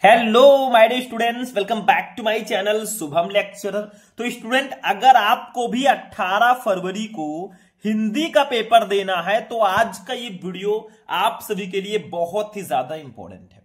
Hello my dear students, welcome back to my channel Shubham lecturer. तो student, अगर आपको भी 18 फरवरी को हिंदी का पेपर देना है तो आज का ये वीडियो आप सभी के लिए बहुत ही ज्यादा इंपॉर्टेंट है।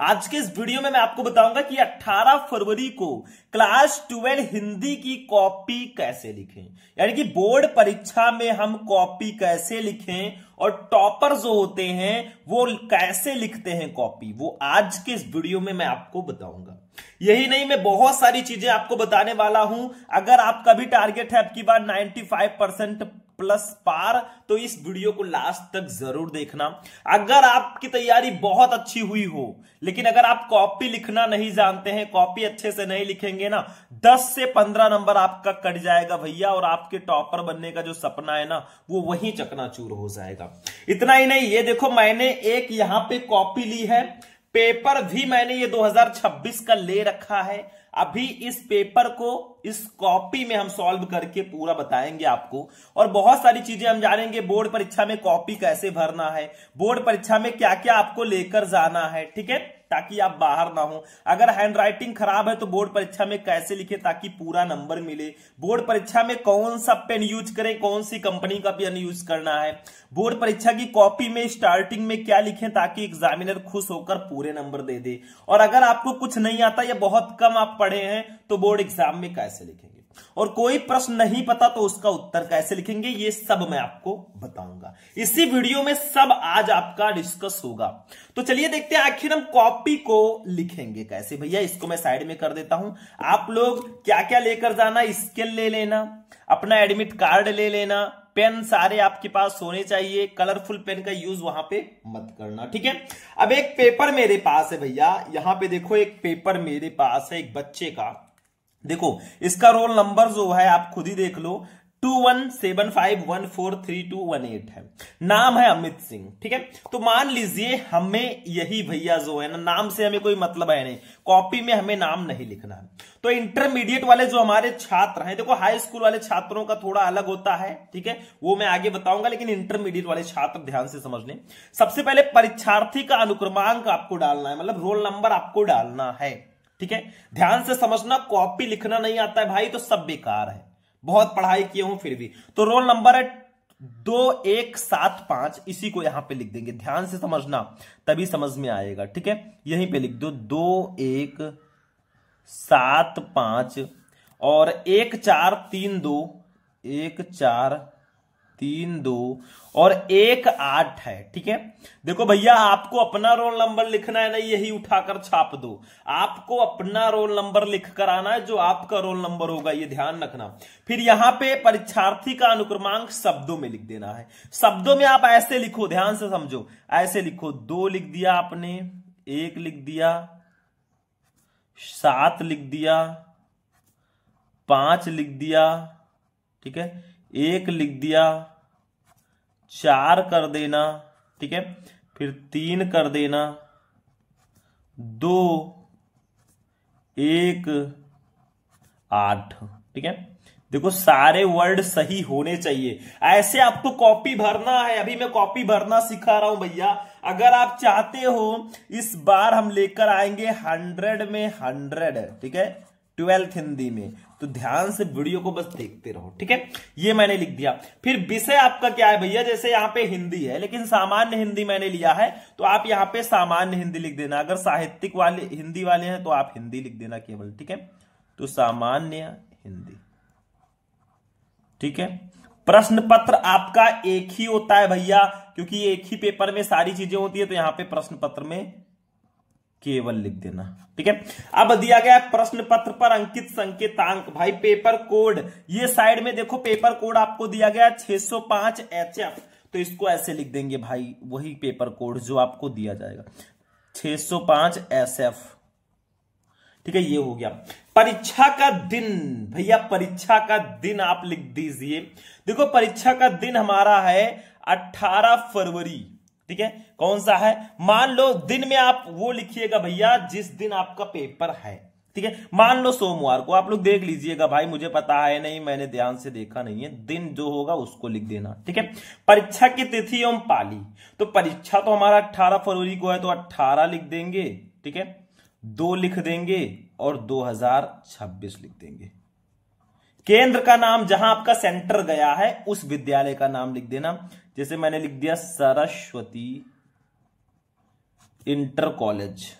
आज के इस वीडियो में मैं आपको बताऊंगा कि 18 फरवरी को क्लास 12 हिंदी की कॉपी कैसे लिखें, यानी कि बोर्ड परीक्षा में हम कॉपी कैसे लिखें और टॉपर जो होते हैं वो कैसे लिखते हैं कॉपी, वो आज के इस वीडियो में मैं आपको बताऊंगा। यही नहीं, मैं बहुत सारी चीजें आपको बताने वाला हूं। अगर आपका भी टारगेट है आपकी बार 95% प्लस पार, तो इस वीडियो को लास्ट तक जरूर देखना। अगर आपकी तैयारी बहुत अच्छी हुई हो लेकिन अगर आप कॉपी लिखना नहीं जानते हैं, कॉपी अच्छे से नहीं लिखेंगे ना, 10 से 15 नंबर आपका कट जाएगा भैया, और आपके टॉपर बनने का जो सपना है ना वो वहीं चकनाचूर हो जाएगा। इतना ही नहीं, ये देखो मैंने एक यहां पे कॉपी ली है, पेपर भी मैंने ये 2026 का ले रखा है। अभी इस पेपर को इस कॉपी में हम सॉल्व करके पूरा बताएंगे आपको, और बहुत सारी चीजें हम जानेंगे। बोर्ड परीक्षा में कॉपी कैसे भरना है, बोर्ड परीक्षा में क्या क्या आपको लेकर जाना है, ठीक है, ताकि आप बाहर ना हो। अगर हैंडराइटिंग खराब है तो बोर्ड परीक्षा में कैसे लिखे ताकि पूरा नंबर मिले, बोर्ड परीक्षा में कौन सा पेन यूज करें, कौन सी कंपनी का पेन यूज करना है, बोर्ड परीक्षा की कॉपी में स्टार्टिंग में क्या लिखें ताकि एग्जामिनर खुश होकर पूरे नंबर दे दे, और अगर आपको कुछ नहीं आता या बहुत कम आप पढ़े हैं तो बोर्ड एग्जाम में कैसे लिखेंगे, और कोई प्रश्न नहीं पता तो उसका उत्तर कैसे लिखेंगे, ये सब मैं आपको बताऊंगा। इसी वीडियो में सब आज आपका डिस्कस होगा। तो चलिए देखते हैं आखिर हम कॉपी को लिखेंगे कैसे। भैया इसको मैं साइड में कर देता हूं। आप लोग क्या क्या लेकर जाना, स्केल ले लेना, अपना एडमिट कार्ड ले लेना, पेन सारे आपके पास होने चाहिए, कलरफुल पेन का यूज वहां पे मत करना, ठीक है। अब एक पेपर मेरे पास है भैया, यहां पे देखो एक पेपर मेरे पास है एक बच्चे का। देखो इसका रोल नंबर जो है आप खुद ही देख लो, 2175143218 है, नाम है अमित सिंह, ठीक है। तो मान लीजिए हमें यही भैया जो है ना, नाम से हमें कोई मतलब है नहीं, कॉपी में हमें नाम नहीं लिखना है। तो इंटरमीडिएट वाले जो हमारे छात्र हैं, देखो हाई स्कूल वाले छात्रों का थोड़ा अलग होता है, ठीक है, वो मैं आगे बताऊंगा, लेकिन इंटरमीडिएट वाले छात्र ध्यान से समझ लें। सबसे पहले परीक्षार्थी का अनुक्रमांक आपको डालना है, मतलब रोल नंबर आपको डालना है, ठीक है। ध्यान से समझना, कॉपी लिखना नहीं आता है भाई तो सब बेकार है, बहुत पढ़ाई किए हूं फिर भी। तो रोल नंबर है 2175, इसी को यहां पे लिख देंगे, ध्यान से समझना तभी समझ में आएगा, ठीक है। यहीं पे लिख दो 2175 और 1432 और 18 है, ठीक है। देखो भैया आपको अपना रोल नंबर लिखना है ना, यही उठाकर छाप दो, आपको अपना रोल नंबर लिखकर आना है, जो आपका रोल नंबर होगा, ये ध्यान रखना। फिर यहां पे परीक्षार्थी का अनुक्रमांक शब्दों में लिख देना है। शब्दों में आप ऐसे लिखो, ध्यान से समझो, ऐसे लिखो, 2 लिख दिया आपने, 1 लिख दिया, 7 लिख दिया, 5 लिख दिया, ठीक है, 1 लिख दिया, 4 कर देना, ठीक है, फिर 3 कर देना, 2 1 8, ठीक है। देखो सारे वर्ड सही होने चाहिए, ऐसे आपको कॉपी भरना है। अभी मैं कॉपी भरना सिखा रहा हूं भैया। अगर आप चाहते हो इस बार हम लेकर आएंगे 100 में 100, ठीक है, 12th हिंदी में, तो ध्यान से वीडियो को बस देखते रहो, ठीक है। ये मैंने लिख दिया। फिर विषय आपका क्या है भैया, जैसे यहां पे हिंदी है लेकिन सामान्य हिंदी मैंने लिया है, तो आप यहां पे सामान्य हिंदी लिख देना। अगर साहित्यिक वाले हिंदी वाले हैं तो आप हिंदी लिख देना केवल, ठीक है। तो सामान्य हिंदी, ठीक है। प्रश्न पत्र आपका एक ही होता है भैया, क्योंकि एक ही पेपर में सारी चीजें होती है, तो यहां पे प्रश्न पत्र में केवल लिख देना, ठीक है। अब दिया गया प्रश्न पत्र पर अंकित संकेतांक, भाई पेपर कोड, ये साइड में देखो पेपर कोड आपको दिया गया 605 HF, तो इसको ऐसे लिख देंगे भाई, वही पेपर कोड जो आपको दिया जाएगा 605 SF, ठीक है। ये हो गया। परीक्षा का दिन, भैया परीक्षा का दिन आप लिख दीजिए। देखो परीक्षा का दिन हमारा है 18 फरवरी, ठीक है। कौन सा है, मान लो दिन में आप वो लिखिएगा भैया जिस दिन आपका पेपर है, ठीक है। मान लो सोमवार को, आप लोग देख लीजिएगा भाई, मुझे पता है नहीं, मैंने ध्यान से देखा नहीं है, दिन जो होगा उसको लिख देना, ठीक है। परीक्षा की तिथि एवं पाली, तो परीक्षा तो हमारा 18 फरवरी को है तो 18 लिख देंगे, ठीक है। 2 लिख देंगे और 2026 लिख देंगे। केंद्र का नाम जहां आपका सेंटर गया है उस विद्यालय का नाम लिख देना। जैसे मैंने लिख दिया सरस्वती इंटर कॉलेज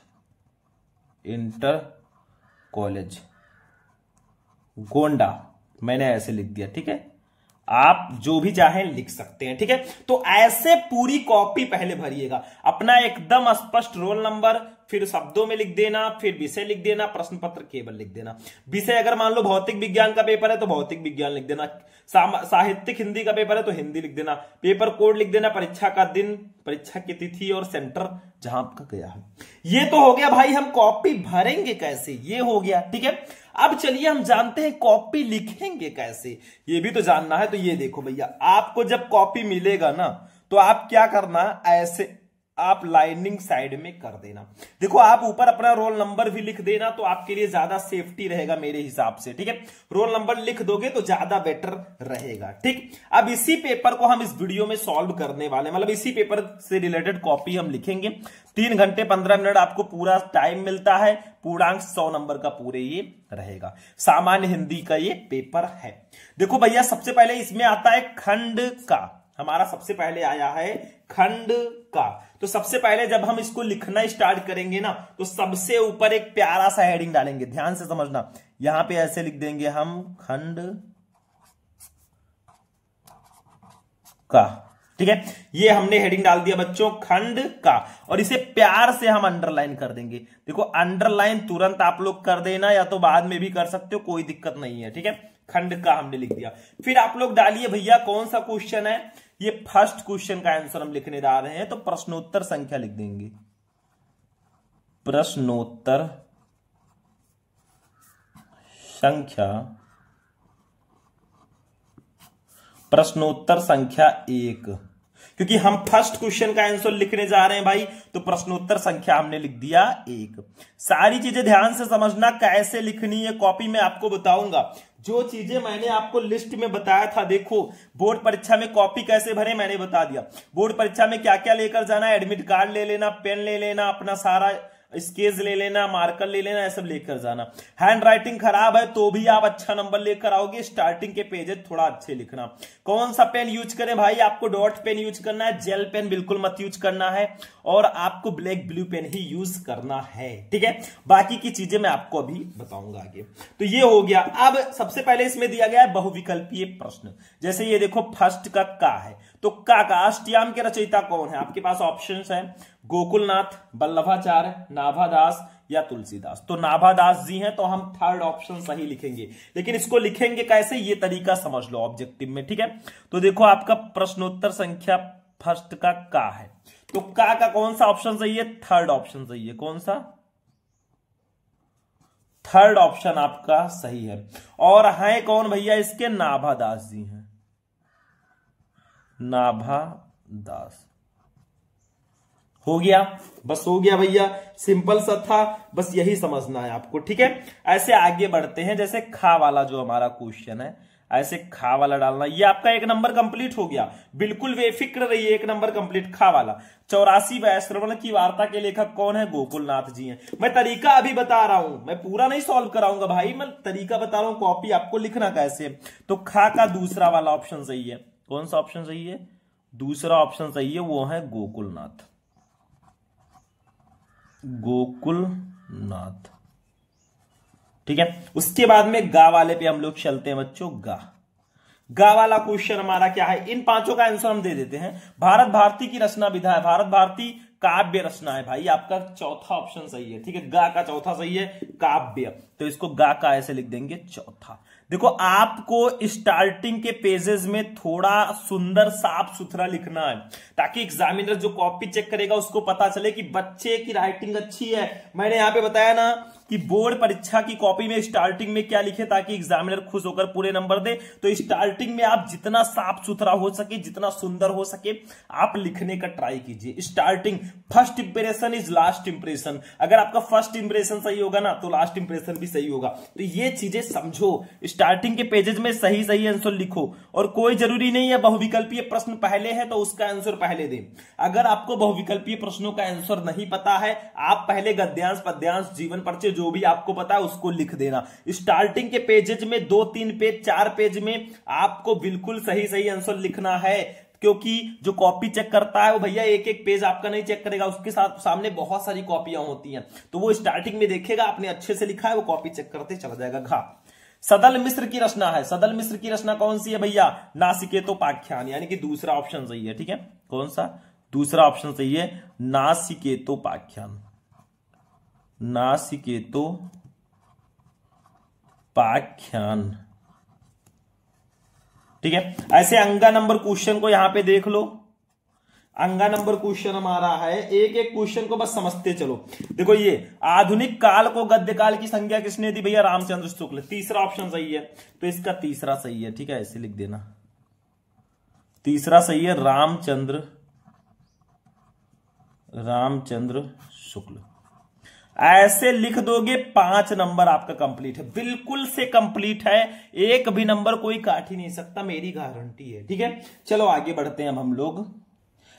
गोंडा, मैंने ऐसे लिख दिया। ठीक है, आप जो भी चाहें लिख सकते हैं। ठीक है, तो ऐसे पूरी कॉपी पहले भरिएगा, अपना एकदम स्पष्ट रोल नंबर, फिर शब्दों में लिख देना, फिर विषय लिख देना, प्रश्न पत्र केवल लिख देना। विषय अगर मान लो भौतिक विज्ञान का पेपर है तो भौतिक विज्ञान लिख देना, साहित्यिक हिंदी का पेपर है तो हिंदी लिख देना, पेपर कोड लिख देना, परीक्षा का दिन, परीक्षा की तिथि और सेंटर जहां आपका गया है। ये तो हो गया भाई, हम कॉपी भरेंगे कैसे, ये हो गया। ठीक है, अब चलिए हम जानते हैं कॉपी लिखेंगे कैसे, ये भी तो जानना है। तो ये देखो भैया, आपको जब कॉपी मिलेगा ना तो आप क्या करना, ऐसे आप लाइनिंग साइड में कर देना। देखो, आप ऊपर अपना रोल नंबर भी लिख देना तो आपके लिए ज्यादा सेफ्टी रहेगा मेरे हिसाब से। ठीक है, रोल नंबर लिख दोगे तो ज्यादा बेटर रहेगा। ठीक, अब इसी पेपर को हम इस वीडियो में सॉल्व करने वाले, मतलब इसी पेपर से रिलेटेड कॉपी हम लिखेंगे। 3 घंटे 15 मिनट आपको पूरा टाइम मिलता है, पूर्णांक 100 नंबर का पूरे ये रहेगा। सामान्य हिंदी का ये पेपर है। देखो भैया, सबसे पहले इसमें आता है खंड का, हमारा सबसे पहले आया है खंड का। तो सबसे पहले जब हम इसको लिखना स्टार्ट करेंगे ना तो सबसे ऊपर एक प्यारा सा हेडिंग डालेंगे, ध्यान से समझना। यहां पे ऐसे लिख देंगे हम खंड का। ठीक है, ये हमने हेडिंग डाल दिया बच्चों, खंड का, और इसे प्यार से हम अंडरलाइन कर देंगे। देखो, अंडरलाइन तुरंत आप लोग कर देना या तो बाद में भी कर सकते हो, कोई दिक्कत नहीं है। ठीक है, खंड का हमने लिख दिया। फिर आप लोग डालिए भैया कौन सा क्वेश्चन है, ये फर्स्ट क्वेश्चन का आंसर हम लिखने जा रहे हैं, तो प्रश्नोत्तर संख्या लिख देंगे, प्रश्नोत्तर संख्या 1, क्योंकि हम फर्स्ट क्वेश्चन का आंसर लिखने जा रहे हैं भाई, तो प्रश्नोत्तर संख्या हमने लिख दिया 1। सारी चीजें ध्यान से समझना, कैसे लिखनी है कॉपी में आपको बताऊंगा। जो चीजें मैंने आपको लिस्ट में बताया था, देखो बोर्ड परीक्षा में कॉपी कैसे भरे मैंने बता दिया। बोर्ड परीक्षा में क्या क्या लेकर जाना, एडमिट कार्ड ले लेना, पेन ले लेना, अपना सारा स्केच ले लेना, मार्कर ले लेना, ये सब लेकर जाना। हैंड राइटिंग खराब है तो भी आप अच्छा नंबर लेकर आओगे, स्टार्टिंग के पेजेस थोड़ा अच्छे लिखना। कौन सा पेन यूज करें भाई, आपको डॉट पेन यूज करना है, जेल पेन बिल्कुल मत यूज करना है, और आपको ब्लैक ब्लू पेन ही यूज करना है। ठीक है, बाकी की चीजें मैं आपको अभी बताऊंगा आगे। तो ये हो गया। अब सबसे पहले इसमें दिया गया है बहुविकल्पीय प्रश्न। जैसे ये देखो, फर्स्ट का है, तो का अष्टयाम के रचयिता कौन है, आपके पास ऑप्शंस है, गोकुलनाथ, वल्लभाचार्य, नाभादास या तुलसीदास। तो नाभादास जी हैं, तो हम थर्ड ऑप्शन सही लिखेंगे। लेकिन इसको लिखेंगे कैसे, ये तरीका समझ लो ऑब्जेक्टिव में। ठीक है, तो देखो आपका प्रश्नोत्तर संख्या फर्स्ट का है, तो का कौन सा ऑप्शन सही है, थर्ड ऑप्शन सही है। कौन सा, थर्ड ऑप्शन आपका सही है। और है कौन भैया इसके, नाभादास जी हैं, नाभादास। हो गया, बस हो गया भैया, सिंपल सा था, बस यही समझना है आपको। ठीक है, ऐसे आगे बढ़ते हैं। जैसे खा वाला जो हमारा क्वेश्चन है, ऐसे खा वाला डालना, ये आपका 1 नंबर कंप्लीट हो गया। बिल्कुल बेफिक्र रहिए, 1 नंबर कंप्लीट खा वाला। 84वें श्रवण की वार्ता के लेखक कौन है, गोकुलनाथ जी हैं। मैं तरीका अभी बता रहा हूं, मैं पूरा नहीं सॉल्व कराऊंगा भाई, मैं तरीका बता रहा हूं, कॉपी आपको लिखना कैसे। तो खा का दूसरा वाला ऑप्शन सही है। कौन सा ऑप्शन सही है, दूसरा ऑप्शन सही है, वो है गोकुलनाथ, गोकुलनाथ। ठीक है, उसके बाद में गा वाले पे हम लोग चलते हैं बच्चों। गा वाला क्वेश्चन हमारा क्या है, इन पांचों का आंसर हम दे देते हैं। भारत भारती की रचना विधा है, भारत भारती काव्य रचना है भाई, आपका चौथा ऑप्शन सही है। ठीक है, गा का चौथा सही है, काव्य, तो इसको गा का ऐसे लिख देंगे चौथा। देखो, आपको स्टार्टिंग के पेजेस में थोड़ा सुंदर साफ सुथरा लिखना है, ताकि एग्जामिनर जो कॉपी चेक करेगा उसको पता चले कि बच्चे की राइटिंग अच्छी है। मैंने यहां पे बताया ना कि बोर्ड परीक्षा की कॉपी में स्टार्टिंग में क्या लिखे, ताकि एग्जामिनर खुश होकर पूरे नंबर दे। तो स्टार्टिंग में आप जितना साफ सुथरा हो सके, जितना सुंदर हो सके, आप लिखने का ट्राई कीजिए। Starting first impression is last impression. अगर आपका फर्स्ट इंप्रेशन सही होगा ना तो लास्ट इंप्रेशन भी सही होगा। तो ये चीजें समझो, स्टार्टिंग के पेजेस में सही सही आंसर लिखो। और कोई जरूरी नहीं है बहुविकल्पीय प्रश्न पहले है तो उसका आंसर पहले दे। अगर आपको बहुविकल्पीय प्रश्नों का आंसर नहीं पता है, आप पहले गद्यांश पद्यांश जीवन परिचय जो भी आपको पता है उसको लिख देना। स्टार्टिंग के पेजेस में 2-3 पेज 4 पेज में आपको बिल्कुल सही सही आंसर लिखना है, क्योंकि जो कॉपी चेक करता है वो भैया एक एक पेज आपका नहीं चेक करेगा, उसके साथ सामने बहुत सारी कॉपियां होती हैं। तो वो स्टार्टिंग में देखेगा आपने अच्छे से लिखा है, वो कॉपी चेक करते चला जाएगा। घा सदल मिश्र की रचना है। सदल मिश्र की रचना कौन सी है भैया? नासिकेतोपाख्यान, यानी कि दूसरा ऑप्शन सही है। ठीक है, कौन सा? दूसरा ऑप्शन सही है, नासिकेतोपाख्यान। नासिकेतोपाख्यान, ठीक है। ऐसे अंगा नंबर क्वेश्चन को यहां पे देख लो। अंगा नंबर क्वेश्चन हमारा है, एक एक क्वेश्चन को बस समझते चलो। देखो ये आधुनिक काल को गद्य काल की संज्ञा किसने दी भैया? रामचंद्र शुक्ल। तीसरा ऑप्शन सही है, तो इसका तीसरा सही है। ठीक है, ऐसे लिख देना, तीसरा सही है, रामचंद्र शुक्ल। ऐसे लिख दोगे 5 नंबर आपका कंप्लीट है, बिल्कुल से कंप्लीट है, एक भी नंबर कोई काट ही नहीं सकता, मेरी गारंटी है। ठीक है, चलो आगे बढ़ते हैं हम लोग।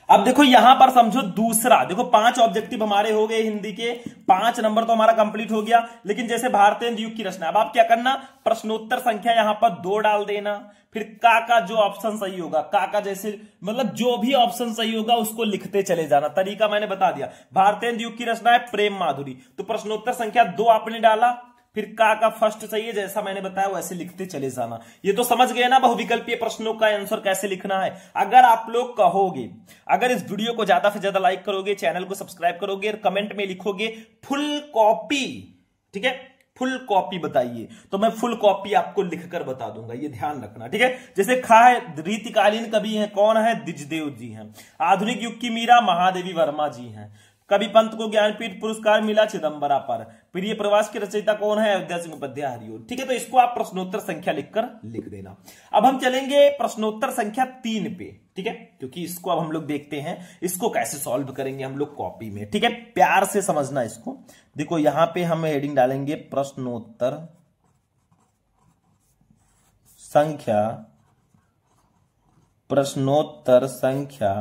अब देखो यहां पर समझो दूसरा, देखो 5 ऑब्जेक्टिव हमारे हो गए हिंदी के, 5 नंबर तो हमारा कंप्लीट हो गया। लेकिन जैसे भारतीय युग की रचना, अब आप क्या करना, प्रश्नोत्तर संख्या यहां पर 2 डाल देना, फिर का जो ऑप्शन सही होगा, का जैसे मतलब जो भी ऑप्शन सही होगा उसको लिखते चले जाना। तरीका मैंने बता दिया। भारतीय युग की रचना है प्रेम माधुरी, तो प्रश्नोत्तर संख्या 2 आपने डाला, फिर का फर्स्ट सही है, जैसा मैंने बताया वैसे लिखते चले जाना। ये तो समझ गए ना बहुविकल्पीय प्रश्नों का आंसर कैसे लिखना है। अगर आप लोग कहोगे, अगर इस वीडियो को ज्यादा से ज्यादा लाइक करोगे, चैनल को सब्सक्राइब करोगे और कमेंट में लिखोगे फुल कॉपी, ठीक है, फुल कॉपी बताइए, तो मैं फुल कॉपी आपको लिखकर बता दूंगा, ये ध्यान रखना। ठीक है, जैसे खा है रीतिकालीन कवि हैं, कौन है? द्विजदेव जी हैं। आधुनिक युग की मीरा महादेवी वर्मा जी हैं। कवि पंत को ज्ञानपीठ पुरस्कार मिला चिदंबरा पर। प्रिय प्रवास के रचयिता कौन है? अयोध्या सिंह उपाध्याय हरिओं। ठीक है, तो इसको आप प्रश्नोत्तर संख्या लिखकर लिख देना। अब हम चलेंगे प्रश्नोत्तर संख्या 3 पे। ठीक है, क्योंकि इसको अब हम लोग देखते हैं इसको कैसे सॉल्व करेंगे हम लोग कॉपी में। ठीक है, प्यार से समझना इसको। देखो यहां पे हम हेडिंग डालेंगे प्रश्नोत्तर संख्या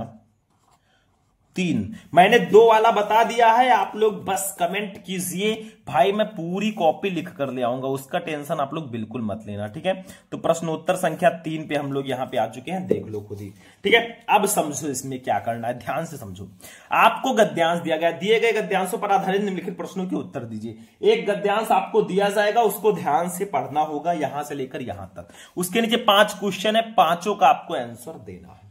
3। मैंने 2 वाला बता दिया है, आप लोग बस कमेंट कीजिए भाई मैं पूरी कॉपी लिख कर ले आऊंगा, उसका टेंशन आप लोग बिल्कुल मत लेना। ठीक है, तो प्रश्नोत्तर संख्या 3 पे हम लोग यहां पे आ चुके हैं, देख लो खुद ही। ठीक है, अब समझो इसमें क्या करना है, ध्यान से समझो। आपको गद्यांश दिया गया, दिए गए गद्यांशों पर आधारित निम्नलिखित प्रश्नों के उत्तर दीजिए। एक गद्यांश आपको दिया जाएगा, उसको ध्यान से पढ़ना होगा यहां से लेकर यहां तक। उसके नीचे 5 क्वेश्चन है, 5 का आपको आंसर देना है।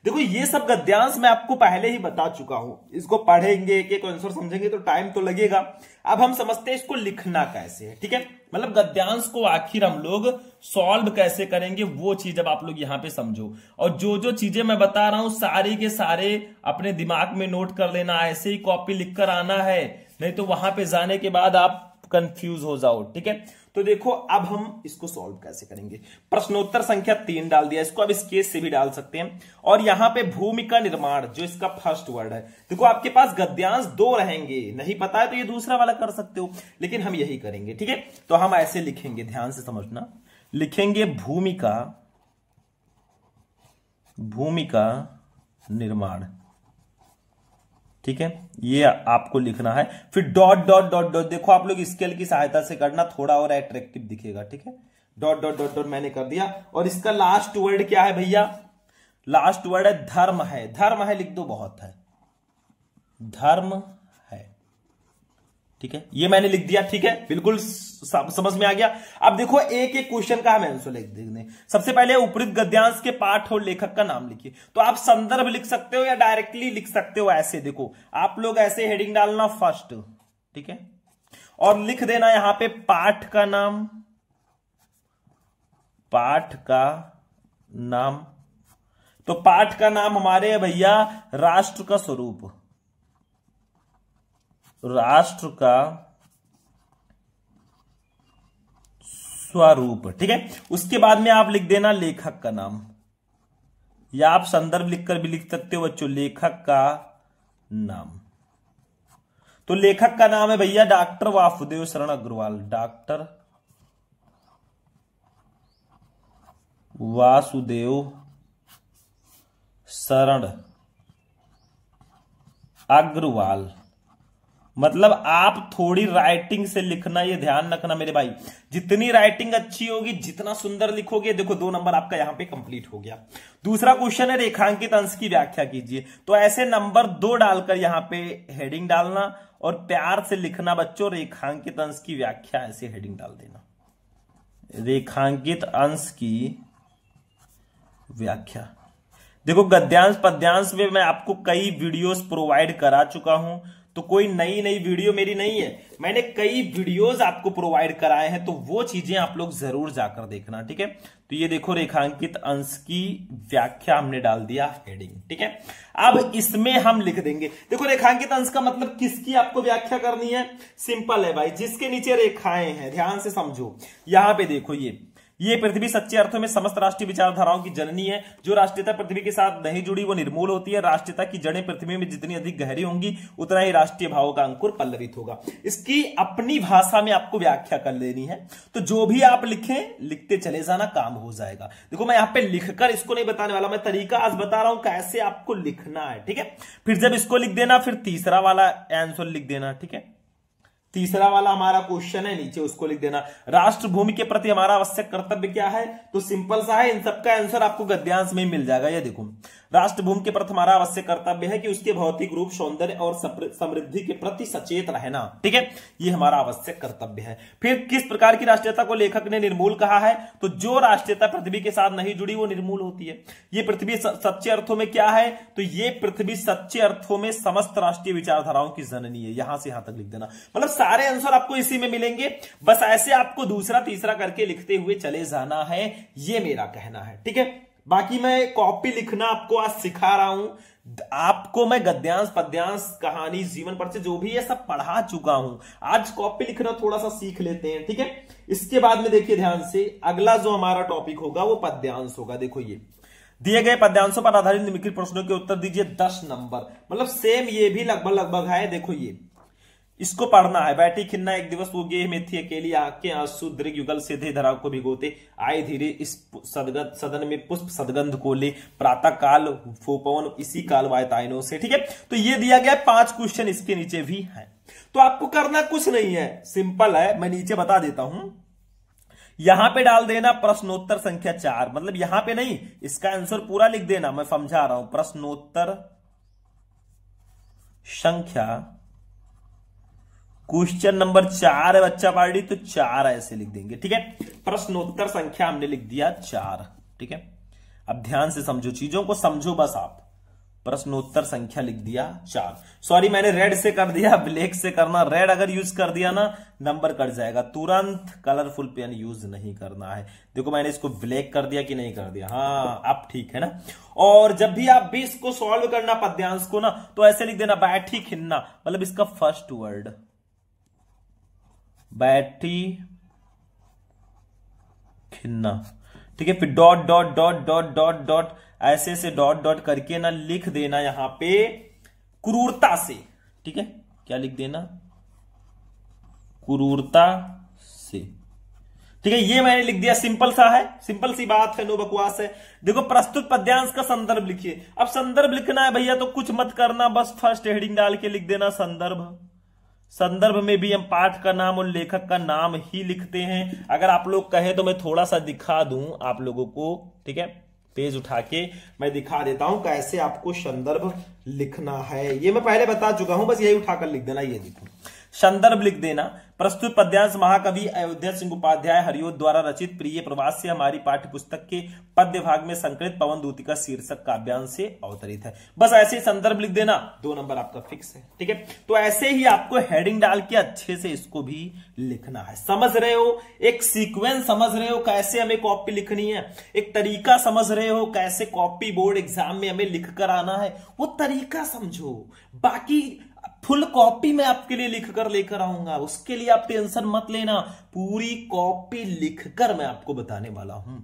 देखो ये सब गद्यांश मैं आपको पहले ही बता चुका हूं, इसको पढ़ेंगे एक एक आंसर समझेंगे तो टाइम तो लगेगा। अब हम समझते हैं इसको लिखना कैसे है। ठीक है, मतलब गद्यांश को आखिर हम लोग सॉल्व कैसे करेंगे, वो चीज अब आप लोग यहां पे समझो। और जो जो चीजें मैं बता रहा हूं सारी के सारे अपने दिमाग में नोट कर लेना, ऐसे ही कॉपी लिखकर आना है, नहीं तो वहां पे जाने के बाद आप कंफ्यूज हो जाओ। ठीक है, तो देखो अब हम इसको सॉल्व कैसे करेंगे। प्रश्नोत्तर संख्या 3 डाल दिया, इसको अब इस केस से भी डाल सकते हैं। और यहां पे भूमिका निर्माण जो इसका फर्स्ट वर्ड है, देखो आपके पास गद्यांश 2 रहेंगे, नहीं पता है तो ये दूसरा वाला कर सकते हो, लेकिन हम यही करेंगे। ठीक है, तो हम ऐसे लिखेंगे, ध्यान से समझना, लिखेंगे भूमिका निर्माण। ठीक है, ये आपको लिखना है, फिर डॉट डॉट डॉट डॉट, देखो आप लोग स्केल की सहायता से करना, थोड़ा और अट्रैक्टिव दिखेगा। ठीक है, डॉट डॉट डॉट डॉट मैंने कर दिया। और इसका लास्ट वर्ड क्या है भैया? लास्ट वर्ड है धर्म है। धर्म है लिख दो, बहुत है, धर्म है। ठीक है, ये मैंने लिख दिया। ठीक है, बिल्कुल समझ में आ गया। अब देखो एक एक क्वेश्चन का हम आंसर लिख देंगे। सबसे पहले उपरोक्त गद्यांश के पाठ और लेखक का नाम लिखिए। तो आप संदर्भ लिख सकते हो या डायरेक्टली लिख सकते हो ऐसे, देखो आप लोग ऐसे हेडिंग डालना फर्स्ट। ठीक है, और लिख देना यहां पे पाठ का नाम। तो पाठ का नाम हमारे है भैया राष्ट्र का स्वरूप, राष्ट्र का स्वरूप। ठीक है, उसके बाद में आप लिख देना लेखक का नाम, या आप संदर्भ लिखकर भी लिख सकते हो बच्चों, लेखक का नाम। तो लेखक का नाम है भैया डॉक्टर वासुदेव शरण अग्रवाल, डॉक्टर वासुदेव शरण अग्रवाल। मतलब आप थोड़ी राइटिंग से लिखना, ये ध्यान रखना मेरे भाई, जितनी राइटिंग अच्छी होगी, जितना सुंदर लिखोगे, देखो 2 नंबर आपका यहां पे कंप्लीट हो गया। दूसरा क्वेश्चन है रेखांकित अंश की व्याख्या कीजिए। तो ऐसे नंबर 2 डालकर यहां पे हेडिंग डालना और प्यार से लिखना बच्चों, रेखांकित अंश की व्याख्या, ऐसे हेडिंग डाल देना, रेखांकित अंश की व्याख्या। देखो गद्यांश पद्यांश में मैं आपको कई वीडियोस प्रोवाइड करा चुका हूं, तो कोई नई वीडियो मेरी नहीं है, मैंने कई वीडियोस आपको प्रोवाइड कराए हैं, तो वो चीजें आप लोग जरूर जाकर देखना, ठीक है। तो ये देखो रेखांकित अंश की व्याख्या हमने डाल दिया हेडिंग, ठीक है। अब इसमें हम लिख देंगे, देखो रेखांकित अंश का मतलब किसकी आपको व्याख्या करनी है, सिंपल है भाई, जिसके नीचे रेखाएं हैं, ध्यान से समझो। यहां पे देखो ये पृथ्वी सच्चे अर्थों में समस्त राष्ट्रीय विचारधाराओं की जननी है। जो राष्ट्रीयता पृथ्वी के साथ नहीं जुड़ी वो निर्मूल होती है। राष्ट्रीयता की जड़ें पृथ्वी में जितनी अधिक गहरी होंगी उतना ही राष्ट्रीय भावों का अंकुर पल्लवित होगा। इसकी अपनी भाषा में आपको व्याख्या कर लेनी है, तो जो भी आप लिखें लिखते चले जाना, काम हो जाएगा। देखो मैं यहां पे लिखकर इसको नहीं बताने वाला, मैं तरीका आज बता रहा हूं कैसे आपको लिखना है, ठीक है। फिर जब इसको लिख देना, फिर तीसरा वाला आंसर लिख देना, ठीक है। तीसरा वाला हमारा क्वेश्चन है, नीचे उसको लिख देना। राष्ट्र भूमि के प्रति हमारा आवश्यक कर्तव्य क्या है, तो सिंपल सा है, इन सबका आंसर आपको गद्यांश में मिल जाएगा। ये देखो, राष्ट्र भूमि के प्रति हमारा आवश्यक कर्तव्य है कि उसके भौतिक रूप, सौंदर्य और समृद्धि के प्रति सचेत रहना, ठीक है, ये हमारा आवश्यक कर्तव्य है। फिर किस प्रकार की राष्ट्रीयता को लेखक ने निर्मूल कहा है, तो जो राष्ट्रीयता पृथ्वी के साथ नहीं जुड़ी वो निर्मूल होती है। ये पृथ्वी सच्चे अर्थों में क्या है, तो ये पृथ्वी सच्चे अर्थों में समस्त राष्ट्रीय विचारधाराओं की जननी है। यहां से यहां तक लिख देना, मतलब सारे आंसर आपको इसी में मिलेंगे, बस ऐसे आपको दूसरा तीसरा करके लिखते हुए चले जाना है, ये मेरा कहना है, ठीक है। बाकी मैं कॉपी लिखना आपको आज सिखा रहा हूं, आपको मैं गद्यांश पद्यांश कहानी जीवन परिचय जो भी है सब पढ़ा चुका हूं। आज कॉपी लिखना थोड़ा सा सीख लेते हैं, ठीक है। इसके बाद में देखिए ध्यान से, अगला जो हमारा टॉपिक होगा वो पद्यांश होगा। देखो ये दिए गए पद्यांशों पर आधारित निम्नलिखित प्रश्नों के उत्तर दीजिए 10 नंबर, मतलब सेम ये भी लगभग है। देखो ये इसको पढ़ना है। बैठी खिन्ना एक दिवस वो गे में थी अकेली, आंखें आंसू दृग युगल से थे धरा को भिगोते, आए धीरे इस सदन में पुष्प सदगंध को ले, प्रातः काल फोपवन इसी काल वायतायनों से, ठीक है। तो ये दिया गया 5 क्वेश्चन इसके नीचे भी है, तो आपको करना कुछ नहीं है, सिंपल है, मैं नीचे बता देता हूं। यहां पे डाल देना प्रश्नोत्तर संख्या 4, मतलब यहां पे नहीं, इसका आंसर पूरा लिख देना, मैं समझा रहा हूं। प्रश्नोत्तर संख्या क्वेश्चन नंबर 4 है बच्चा पार्टी, तो 4 ऐसे लिख देंगे, ठीक है। प्रश्नोत्तर संख्या हमने लिख दिया 4, ठीक है। अब ध्यान से समझो, चीजों को समझो बस आप। प्रश्नोत्तर संख्या लिख दिया 4, सॉरी मैंने रेड से कर दिया, ब्लैक से करना, रेड अगर यूज कर दिया ना नंबर कट जाएगा, तुरंत कलरफुल पेन यूज नहीं करना है। देखो मैंने इसको ब्लैक कर दिया कि नहीं कर दिया, हाँ अब ठीक है ना। और जब भी आप भी इसको सॉल्व करना पद्यांश को ना, तो ऐसे लिख देना बैठी खिन्ना, मतलब इसका फर्स्ट वर्ड बैठी खिन्ना, ठीक है। फिर dot dot dot dot dot dot ऐसे से डॉट डॉट करके ना लिख देना यहां पे क्रूरता से, ठीक है। क्या लिख देना, क्रूरता से, ठीक है। ये मैंने लिख दिया, सिंपल सा है, सिंपल सी बात है, नो बकवास है। देखो प्रस्तुत पद्यांश का संदर्भ लिखिए। अब संदर्भ लिखना है भैया तो कुछ मत करना, बस फर्स्ट हेडिंग डाल के लिख देना संदर्भ। संदर्भ में भी हम पाठ का नाम और लेखक का नाम ही लिखते हैं। अगर आप लोग कहें तो मैं थोड़ा सा दिखा दूं आप लोगों को, ठीक है, पेज उठा के मैं दिखा देता हूं कैसे आपको संदर्भ लिखना है। ये मैं पहले बता चुका हूं, बस यही उठाकर लिख देना। ये देखो संदर्भ लिख देना। प्रस्तुत पद्यांश महाकवि अयोध्या सिंह उपाध्याय हरिओत द्वारा रचित प्रिय प्रवास से हमारी पाठ्य पुस्तक के पद्य भाग में संकलित पवन दूती का शीर्षक काव्यांश से अवतरित है। बस ऐसे ही संदर्भ लिख देना, 2 नंबर आपका फिक्स है, ठीक है। तो ऐसे ही आपको हेडिंग डाल के अच्छे से इसको भी लिखना है। समझ रहे हो, एक सीक्वेंस समझ रहे हो कैसे हमें कॉपी लिखनी है, एक तरीका समझ रहे हो कैसे कॉपी बोर्ड एग्जाम में हमें लिख कर आना है, वो तरीका समझो। बाकी फुल कॉपी मैं आपके लिए लिखकर लेकर आऊंगा, उसके लिए आप टेंशन मत लेना, पूरी कॉपी लिखकर मैं आपको बताने वाला हूं।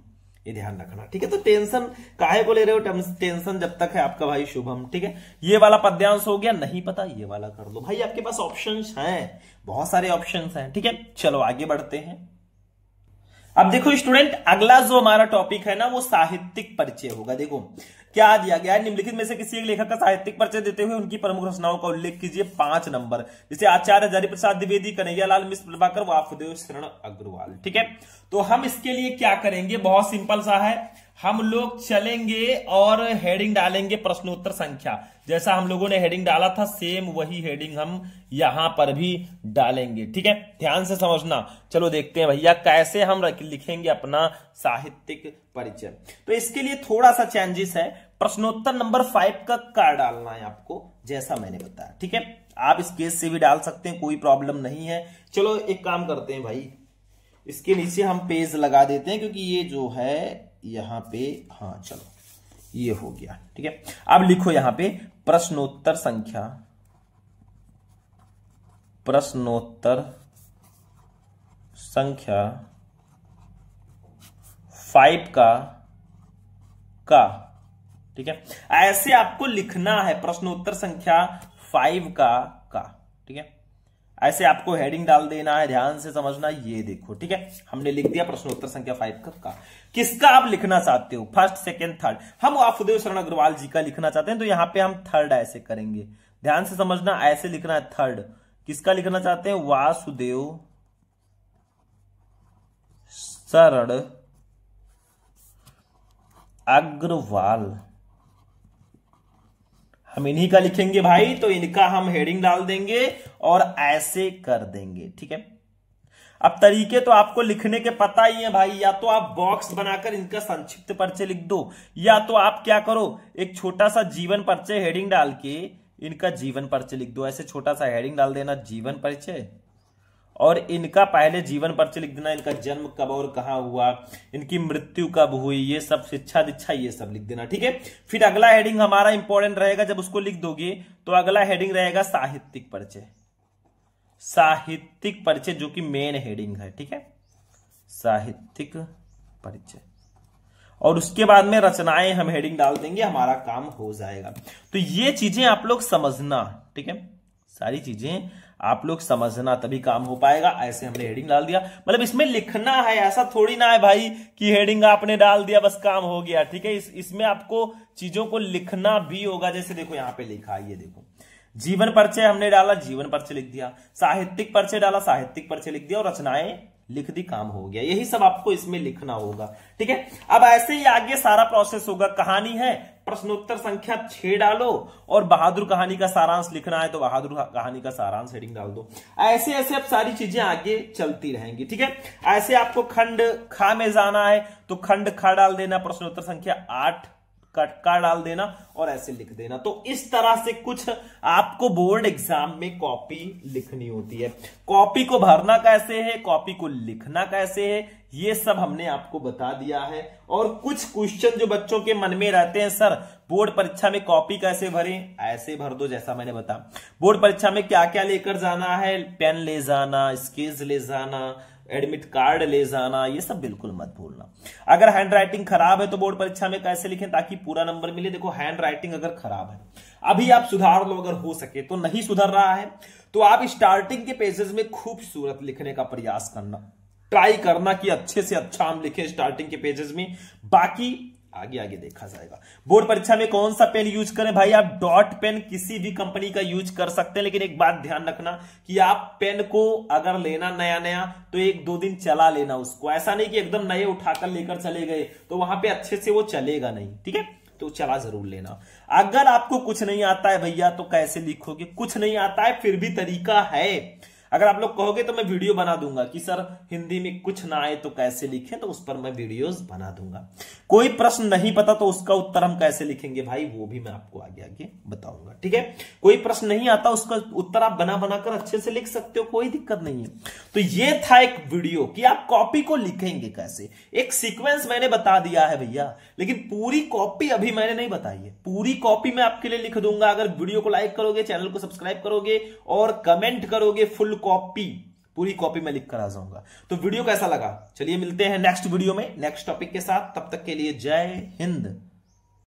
ये ध्यान रखना, ठीक है। तो टेंशन काहे को ले रहे हो, टेंशन जब तक है आपका भाई शुभम, ठीक है। ये वाला पद्यांश हो गया, नहीं पता ये वाला कर लो भाई, आपके पास ऑप्शंस हैं, बहुत सारे ऑप्शंस हैं, ठीक है। चलो आगे बढ़ते हैं। अब देखो स्टूडेंट, अगला जो हमारा टॉपिक है ना वो साहित्यिक परिचय होगा। देखो क्या दिया गया है, निम्नलिखित में से किसी एक लेखक का साहित्यिक परिचय देते हुए उनकी प्रमुख रचनाओं का उल्लेख कीजिए। 5 नंबर, जैसे आचार्य हजारीप्रसाद द्विवेदी, कन्हैयालाल मिश्र, प्रभाकर, वासुदेव शरण अग्रवाल, ठीक है। तो हम इसके लिए क्या करेंगे, बहुत सिंपल सा है, हम लोग चलेंगे और हेडिंग डालेंगे प्रश्नोत्तर संख्या, जैसा हम लोगों ने हेडिंग डाला था सेम वही हेडिंग हम यहां पर भी डालेंगे, ठीक है। ध्यान से समझना। चलो देखते हैं भैया कैसे हम लिखेंगे अपना साहित्यिक परिचय। तो इसके लिए थोड़ा सा चेंजेस है, प्रश्नोत्तर नंबर 5 का डालना है आपको, जैसा मैंने बताया, ठीक है। आप इस केस से भी डाल सकते हैं, कोई प्रॉब्लम नहीं है। चलो एक काम करते हैं भाई, इसके नीचे हम पेज लगा देते हैं, क्योंकि ये जो है यहां पे, हाँ चलो ये हो गया, ठीक है। अब लिखो यहां पे प्रश्नोत्तर संख्या, प्रश्नोत्तर संख्या 5 का, ठीक है। ऐसे आपको लिखना है, प्रश्नोत्तर संख्या 5 का, ठीक है। ऐसे आपको हेडिंग डाल देना है, ध्यान से समझना। ये देखो, ठीक है, हमने लिख दिया प्रश्नोत्तर संख्या 5 का। किसका आप लिखना चाहते हो, फर्स्ट, सेकंड, थर्ड। हम वासुदेव शरण अग्रवाल जी का लिखना चाहते हैं, तो यहां पे हम थर्ड ऐसे करेंगे, ध्यान से समझना। ऐसे लिखना है थर्ड। किसका लिखना चाहते हैं, वासुदेव शरण अग्रवाल, हम इन्हीं का लिखेंगे भाई, तो इनका हम हेडिंग डाल देंगे और ऐसे कर देंगे, ठीक है। अब तरीके तो आपको लिखने के पता ही है भाई, या तो आप बॉक्स बनाकर इनका संक्षिप्त परिचय लिख दो, या तो आप क्या करो, एक छोटा सा जीवन परिचय हेडिंग डाल के इनका जीवन परिचय लिख दो। ऐसे छोटा सा हेडिंग डाल देना जीवन परिचय, और इनका पहले जीवन परिचय लिख देना, इनका जन्म कब और कहां हुआ, इनकी मृत्यु कब हुई, ये सब, शिक्षा दीक्षा, ये सब लिख देना, ठीक है। फिर अगला हेडिंग हमारा इंपॉर्टेंट रहेगा, जब उसको लिख दोगे तो अगला हेडिंग रहेगा साहित्यिक परिचय, साहित्यिक परिचय जो कि मेन हेडिंग है, ठीक है, साहित्यिक परिचय। और उसके बाद में रचनाएं हम हेडिंग डाल देंगे, हमारा काम हो जाएगा। तो ये चीजें आप लोग समझना, ठीक है, सारी चीजें आप लोग समझना, तभी काम हो पाएगा। ऐसे हमने हेडिंग डाल दिया, मतलब इसमें लिखना है, ऐसा थोड़ी ना है भाई कि हेडिंग आपने डाल दिया बस काम हो गया, ठीक है। इसमें आपको चीजों को लिखना भी होगा। जैसे देखो यहां पे लिखा है, ये देखो जीवन परिचय हमने डाला, जीवन परिचय लिख दिया, साहित्यिक परिचय डाला, साहित्यिक परिचय लिख दिया, और रचनाएं लिख दी, काम हो गया। यही सब आपको इसमें लिखना होगा, ठीक है। अब ऐसे ही आगे सारा प्रोसेस होगा। कहानी है, प्रश्नोत्तर संख्या 6 डालो, और बहादुर कहानी का सारांश लिखना है तो बहादुर कहानी का सारांश हेडिंग डाल दो। ऐसे ऐसे अब सारी चीजें आगे चलती रहेंगी, ठीक है। ऐसे आपको खंड खा में जाना है तो खंड खा डाल देना, प्रश्नोत्तर संख्या 8 का डाल देना, और ऐसे लिख देना। तो इस तरह से कुछ आपको बोर्ड एग्जाम में कॉपी लिखनी होती है। कॉपी को भरना कैसे है, कॉपी को लिखना कैसे है, ये सब हमने आपको बता दिया है। और कुछ क्वेश्चन जो बच्चों के मन में रहते हैं, सर बोर्ड परीक्षा में कॉपी कैसे भरें, ऐसे भर दो जैसा मैंने बताया। बोर्ड परीक्षा में क्या क्या लेकर जाना है, पेन ले जाना, स्केच ले जाना, एडमिट कार्ड ले जाना, ये सब बिल्कुल मत भूलना। अगर हैंड राइटिंग खराब है तो बोर्ड परीक्षा में कैसे लिखें ताकि पूरा नंबर मिले। देखो हैंड राइटिंग अगर खराब है, अभी आप सुधार लो, अगर हो सके तो, नहीं सुधर रहा है तो आप स्टार्टिंग के पेजेस में खूबसूरत लिखने का प्रयास करना, ट्राई करना कि अच्छे से अच्छा हम लिखें स्टार्टिंग के पेजेस में, बाकी आगे आगे देखा जाएगा। बोर्ड परीक्षा में कौन सा पेन यूज करें भाई, आप डॉट पेन किसी भी कंपनी का यूज कर सकते हैं, लेकिन एक बात ध्यान रखना कि आप पेन को अगर लेना नया नया तो 1-2 दिन चला लेना उसको, ऐसा नहीं कि एकदम नए उठाकर लेकर चले गए तो वहां पे अच्छे से वो चलेगा नहीं, ठीक है। तो चला जरूर लेना। अगर आपको कुछ नहीं आता है भैया तो कैसे लिखोगे, कुछ नहीं आता है फिर भी तरीका है। अगर आप लोग कहोगे तो मैं वीडियो बना दूंगा कि सर हिंदी में कुछ ना आए तो कैसे लिखें, तो उस पर मैं वीडियोस बना दूंगा। कोई प्रश्न नहीं पता तो उसका उत्तर हम कैसे लिखेंगे भाई, वो भी मैं आपको आगे आगे बताऊंगा, ठीक है। कोई प्रश्न नहीं आता उसका उत्तर आप बना बनाकर अच्छे से लिख सकते हो, कोई दिक्कत नहीं है। तो ये था एक वीडियो कि आप कॉपी को लिखेंगे कैसे, एक सीक्वेंस मैंने बता दिया है भैया, लेकिन पूरी कॉपी अभी मैंने नहीं बताई है। पूरी कॉपी मैं आपके लिए लिख दूंगा अगर वीडियो को लाइक करोगे, चैनल को सब्सक्राइब करोगे और कमेंट करोगे फुल कॉपी, पूरी कॉपी में लिख कर आ जाऊंगा। तो वीडियो कैसा लगा, चलिए मिलते हैं नेक्स्ट वीडियो में नेक्स्ट टॉपिक के साथ। तब तक के लिए जय हिंद।